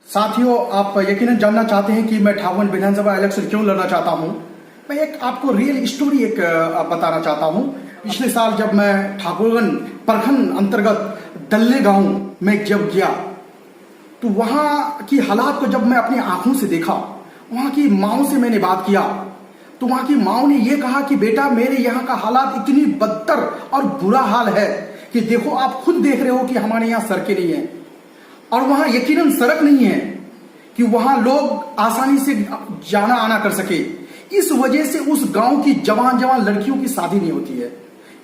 साथियों, आप यकीनन जानना चाहते हैं कि मैं ठाकुरगंज विधानसभा इलेक्शन क्यों लड़ना चाहता हूं। मैं एक आपको रियल स्टोरी बताना चाहता हूं। पिछले साल जब मैं ठाकुरगंज प्रखंड अंतर्गत दल्ले गांव में जब गया तो वहां की हालात को जब मैं अपनी आंखों से देखा, वहां की माओ से मैंने बात किया तो वहां की माओ ने यह कहा कि बेटा, मेरे यहाँ का हालात इतनी बदतर और बुरा हाल है कि देखो, आप खुद देख रहे हो कि हमारे यहाँ सड़कें नहीं है और वहां यकीनन सड़क नहीं है कि वहां लोग आसानी से जाना आना कर सके। इस वजह से उस गांव की जवान लड़कियों की शादी नहीं होती है।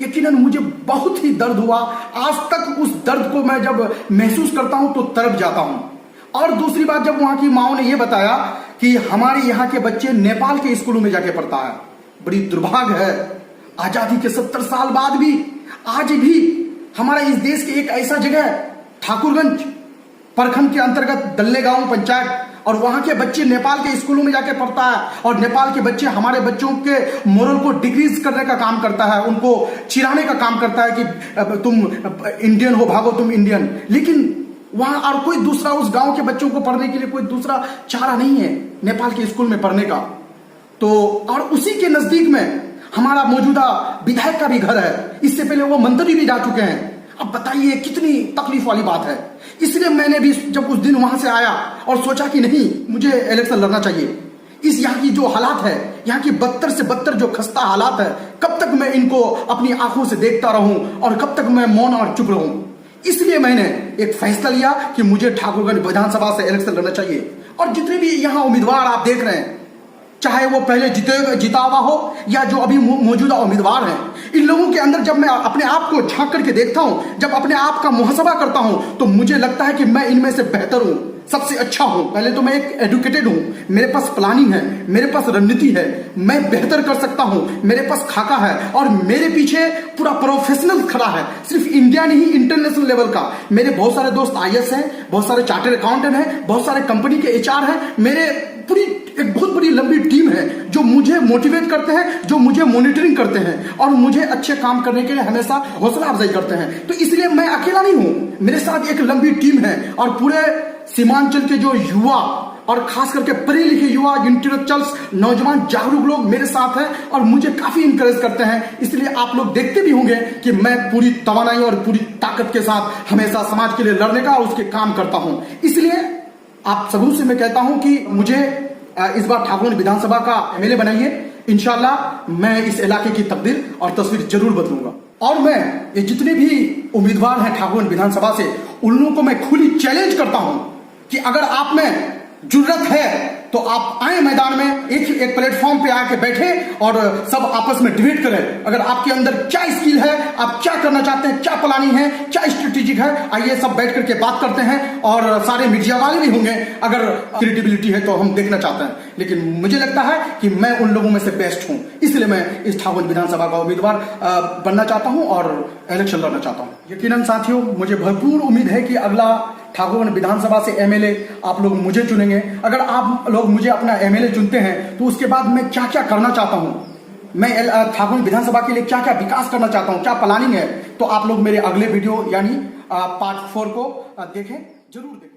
यकीनन मुझे बहुत ही दर्द हुआ। आज तक उस दर्द को मैं जब महसूस करता हूं तो तड़प जाता हूं। और दूसरी बात, जब वहां की माओ ने यह बताया कि हमारे यहाँ के बच्चे नेपाल के स्कूलों में जाके पढ़ता है। बड़ी दुर्भाग्य है, आजादी के 70 साल बाद भी आज भी हमारा इस देश के एक ऐसा जगह ठाकुरगंज प्रखंड के अंतर्गत दल्ले गांव पंचायत और वहां के बच्चे नेपाल के स्कूलों में जाके पढ़ता है और नेपाल के बच्चे हमारे बच्चों के मोरल को डिक्रीज करने का काम करता है, उनको चिढ़ाने का काम करता है कि तुम इंडियन हो, भागो तुम इंडियन। लेकिन वहां और कोई दूसरा उस गांव के बच्चों को पढ़ने के लिए कोई दूसरा चारा नहीं है नेपाल के स्कूल में पढ़ने का। तो और उसी के नजदीक में हमारा मौजूदा विधायक का भी घर है। इससे पहले वो मंत्री भी जा चुके हैं। अब बताइए कितनी तकलीफ वाली बात है। इसलिए मैंने भी जब उस दिन वहां से आया और सोचा कि नहीं, मुझे इलेक्शन लड़ना चाहिए। इस यहाँ की जो हालात है, यहाँ की बदतर से बदतर जो खस्ता हालात है, कब तक मैं इनको अपनी आंखों से देखता रहूं और कब तक मैं मौन और चुप रहूं। इसलिए मैंने एक फैसला लिया कि मुझे ठाकुरगंज विधानसभा से इलेक्शन लड़ना चाहिए। और जितने भी यहाँ उम्मीदवार आप देख रहे हैं, चाहे वो पहले जीता हुआ हो या जो अभी मौजूदा उम्मीदवार हैं, इन लोगों के अंदर जब मैं अपने आप को झांक करके देखता हूं, जब अपने आप का मुहासबा करता हूं, तो मुझे लगता है कि मैं इनमें से बेहतर हूं, सबसे अच्छा हूं। पहले तो मैं एक एजुकेटेड हूं, मेरे पास प्लानिंग है, मेरे पास रणनीति है, मैं बेहतर कर सकता हूं, मेरे पास खाका है और मेरे पीछे पूरा प्रोफेशनल खड़ा है, सिर्फ इंडिया नहीं इंटरनेशनल लेवल का। मेरे बहुत सारे दोस्त IAS हैं, बहुत सारे चार्टर्ड अकाउंटेंट हैं, बहुत सारे कंपनी के HR हैं। मेरे पूरी एक बहुत बड़ी लंबी टीम है जो मुझे मोटिवेट करते हैं, जो मुझे मॉनिटरिंग करते हैं और मुझे अच्छे काम करने के लिए हमेशा हौसला अफजाई करते हैं। तो इसलिए मैं अकेला नहीं हूं, मेरे साथ एक लंबी टीम है और पूरे सीमांचल के जो युवा और खास करके पढ़े लिखे युवा, इंटेलेक्चुअल्स, नौजवान जागरूक लोग मेरे साथ हैं और मुझे काफी इंकरेज करते हैं। इसलिए आप लोग देखते भी होंगे कि मैं पूरी तवानाई और पूरी ताकत के साथ हमेशा समाज के लिए लड़ने का और उसके काम करता हूं। इसलिए आप सबूत से मैं कहता हूं कि मुझे इस बार ठाकुरगंज विधानसभा का MLA बनाइए। इंशाल्लाह मैं इस इलाके की तकदीर और तस्वीर जरूर बदलूंगा। और मैं ये जितने भी उम्मीदवार हैं ठाकुरगंज विधानसभा से, उन लोगों को मैं खुली चैलेंज करता हूं कि अगर आप में जुर्रत है तो आप आए मैदान में, एक प्लेटफॉर्म पे आके बैठे और सब आपस में डिबेट करें। अगर आपके अंदर क्या स्किल है, आप क्या करना चाहते हैं, क्या प्लानिंग है, क्या स्ट्रेटेजिक है, आइए सब बैठ करके बात करते हैं। और सारे मीडिया वाले भी होंगे, अगर क्रेडिबिलिटी है तो हम देखना चाहते हैं। लेकिन मुझे लगता है कि मैं उन लोगों में से बेस्ट हूं, इसलिए मैं इस ठाकुरगंज विधानसभा का उम्मीदवार बनना चाहता हूं और इलेक्शन लड़ना चाहता हूं। यकीनन साथियों, मुझे भरपूर उम्मीद है कि अगला ठाकुरगंज विधानसभा से MLA आप लोग मुझे चुनेंगे। अगर आप लोग मुझे अपना MLA चुनते हैं तो उसके बाद मैं क्या क्या करना चाहता हूं, मैं ठाकुरगंज विधानसभा के लिए क्या क्या विकास करना चाहता हूं, क्या प्लानिंग है, तो आप लोग मेरे अगले वीडियो यानी पार्ट 4 को देखें, जरूर देखें।